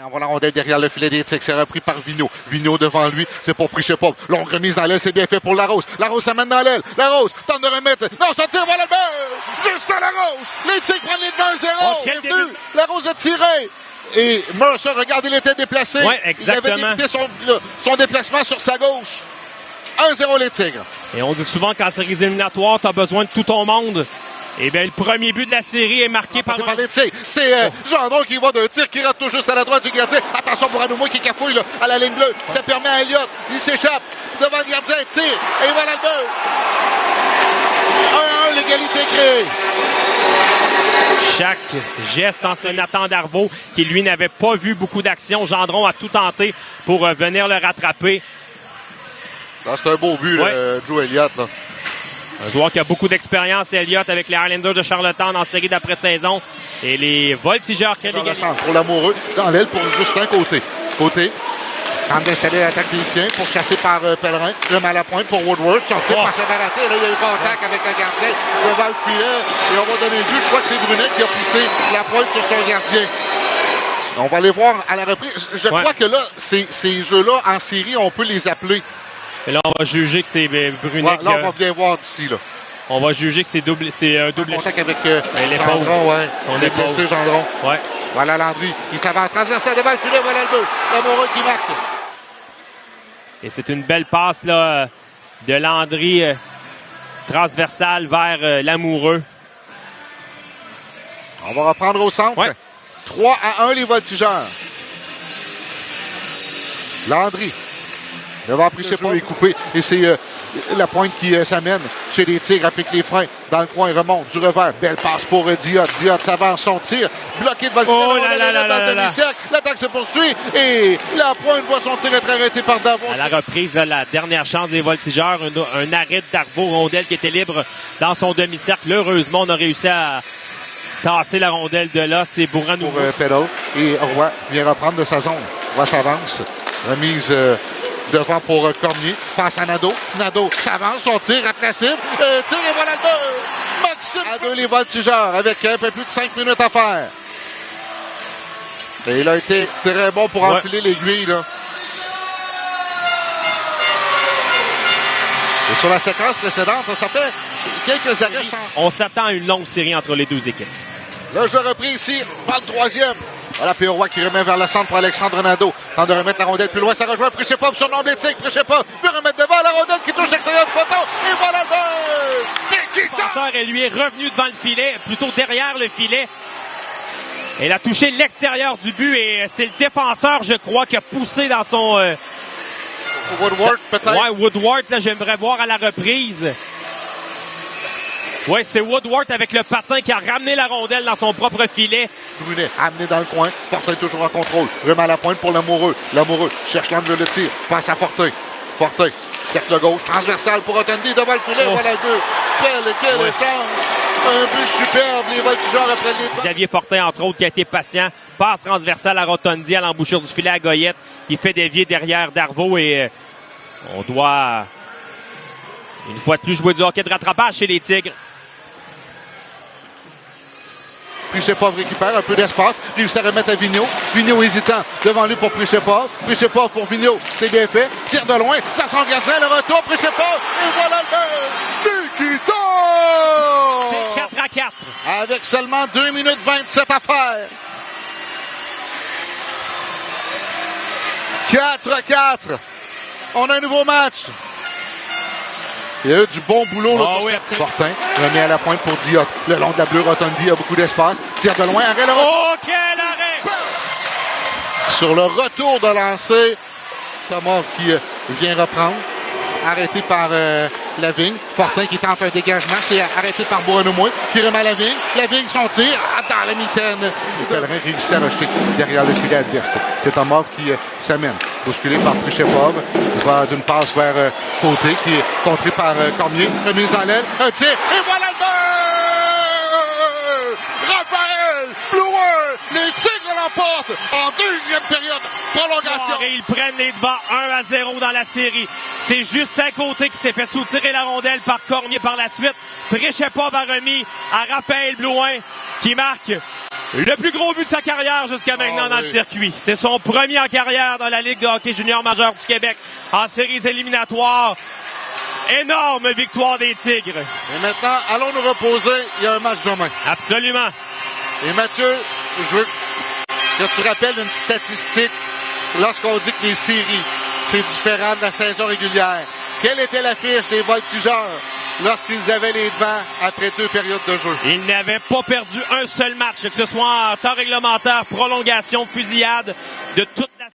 Envoie la rondelle derrière le filet des Tigres. C'est repris par Vigneault. Vigneault devant lui. C'est pour Prichepov. Longue remise dans l'aile. C'est bien fait pour Larose. Larose s'amène dans l'aile. Larose tente de remettre. Non, ça tire. Voilà le but. Juste à Larose. Les Tigres prennent les devants 0. Larose a tiré. Et Mercer, regardez, il était déplacé. Oui, exactement. Il avait débuté son déplacement sur sa gauche. 1-0 les Tigres. Et on dit souvent qu'en séries éliminatoires, tu as besoin de tout ton monde. Eh bien, le premier but de la série est marqué par les tirs. C'est Gendron qui va d'un tir qui rate tout juste à la droite du gardien. Attention pour Anoumoy qui cafouille là, à la ligne bleue. Ça permet à Elliott. Il s'échappe devant le gardien. Tire. Et voilà le but. 1-1, l'égalité créée. Chaque geste en Nathan Darvaux, qui lui n'avait pas vu beaucoup d'action. Gendron a tout tenté pour venir le rattraper. C'est un beau but, Joe Elliott. Là. Un joueur qui a beaucoup d'expérience, Elliott, avec les Highlanders de Charlottetown en série d'après-saison. Et les Voltigeurs qui ont l'égalité. Pour l'amoureux, dans l'aile pour Justin Côté. Tente d'installer l'attaque des siens pour chasser par Pellerin. Remet à la pointe pour Woodward. Sortir par Chevaraté. Là, il y a eu contact avec le gardien devant le filet. Et on va donner le but. Je crois que c'est Brunet qui a poussé la pointe sur son gardien. On va aller voir à la reprise. Je crois que là, ces jeux-là, en série, on peut les appeler. Et là, on va juger que c'est Brunet. Là, on va bien voir d'ici. Là. On va juger que c'est un double contact avec Gendron, son épaule. Blessé, Gendron. Ouais. Voilà Landry qui s'avance transversal devant le filet. Voilà le but. Lamoureux qui marque. Et c'est une belle passe là, de Landry transversale vers Lamoureux. On va reprendre au centre. Ouais. 3-1 les Voltigeurs. Landry. Devant Prichepov est coupé. Et c'est la pointe qui s'amène chez les Tigres. Applique les freins. Dans le coin, il remonte du revers. Belle passe pour Diot. Diot s'avance son tir. Bloqué devant le filet. L'attaque se poursuit. Et la pointe voit son tir être arrêté par Darvaux. À la reprise, là, la dernière chance des Voltigeurs. Un arrêt de Darvaux. Rondelle qui était libre dans son demi-cercle. Heureusement, on a réussi à tasser la rondelle de là. C'est Bourran pour Pedal. Et Roy vient reprendre de sa zone. Roy s'avance. Remise... devant pour Cormier. Passe à Nadeau. Nadeau s'avance. Son tir rate la cible. Tire et voilà le but. Maxime à 2 les Voltigeurs avec un peu plus de 5 minutes à faire. Et il a été très bon pour enfiler l'aiguille. Là. Et sur la séquence précédente, ça fait quelques arrêts chanceux. On s'attend à une longue série entre les deux équipes. Le jeu repris ici par le troisième. Voilà, puis Roy qui remet vers le centre pour Alexandre Nadeau. Tente de remettre la rondelle plus loin. Ça rejoint Prichepov sur nombre d'éthique. Prichepov peut remettre devant la rondelle qui touche l'extérieur du poteau. Et voilà le but! Le défenseur, lui, est revenu devant le filet, plutôt derrière le filet. Elle a touché l'extérieur du but et c'est le défenseur, je crois, qui a poussé dans son... Woodward, peut-être? Ouais, Woodward, là, j'aimerais voir à la reprise. Oui, c'est Woodward avec le patin qui a ramené la rondelle dans son propre filet. Brunet, amené dans le coin. Fortin toujours en contrôle. Remet à la pointe pour Lamoureux. Lamoureux cherche l'angle de tir. Passe à Fortin. Fortin, cercle gauche, transversal pour Rotondi devant le filet. Voilà le but. Quel échange. Un but superbe. Les Voltigeurs après les... Xavier Fortin, entre autres, qui a été patient. Passe transversale à Rotondi à l'embouchure du filet à Goyette, qui fait dévier derrière Darvaux. Et on doit, une fois de plus, jouer du hockey de rattrapage chez les Tigres. Prichepov récupère un peu d'espace, réussit à remettre à Vigneault. Vigneault hésitant devant lui pour Prichepov. Prichepov pour Vigneault, c'est bien fait. Tire de loin, ça sent le gardien, le retour, Prichepov. Et voilà le but! Nikita! C'est 4-4. Avec seulement 2 minutes 27 à faire. 4-4. On a un nouveau match. Il y a eu du bon boulot là, sur cette Fortin remis à la pointe pour Diot. Le long de la bleue, Rotondi a beaucoup d'espace. Tire de loin, arrêt le retour. Oh, quel arrêt! Sur le retour de lancer, Thomas qui vient reprendre. Arrêté par Lavigne. Fortin qui tente un dégagement. C'est arrêté par Bouranomoy qui remet à Lavigne. Lavigne son tir dans la mitaine. Pellerin réussit à rejeter derrière le filet adverse. C'est Thomas qui s'amène. Bousculé par Prichepov. Il va d'une passe vers Côté qui est contré par Cormier. Remise en l'aile. Un tir. Et voilà le but! Raphaël Blouin! Les Tigres l'emportent en deuxième période. Prolongation. Et ils prennent les devants 1-0 dans la série. C'est Justin Côté qui s'est fait soutirer la rondelle par Cormier par la suite. Prichepov a remis à Raphaël Blouin qui marque Le plus gros but de sa carrière jusqu'à maintenant dans le circuit. C'est son premier en carrière dans la Ligue de hockey junior majeur du Québec en séries éliminatoires. Énorme victoire des Tigres. Et maintenant, allons nous reposer. Il y a un match demain. Absolument. Et Mathieu, je veux que tu rappelles une statistique lorsqu'on dit que les séries, c'est différent de la saison régulière. Quelle était l'affiche des Voltigeurs lorsqu'ils avaient les devants après 2 périodes de jeu? Ils n'avaient pas perdu un seul match, que ce soit en temps réglementaire, prolongation, fusillade, de toute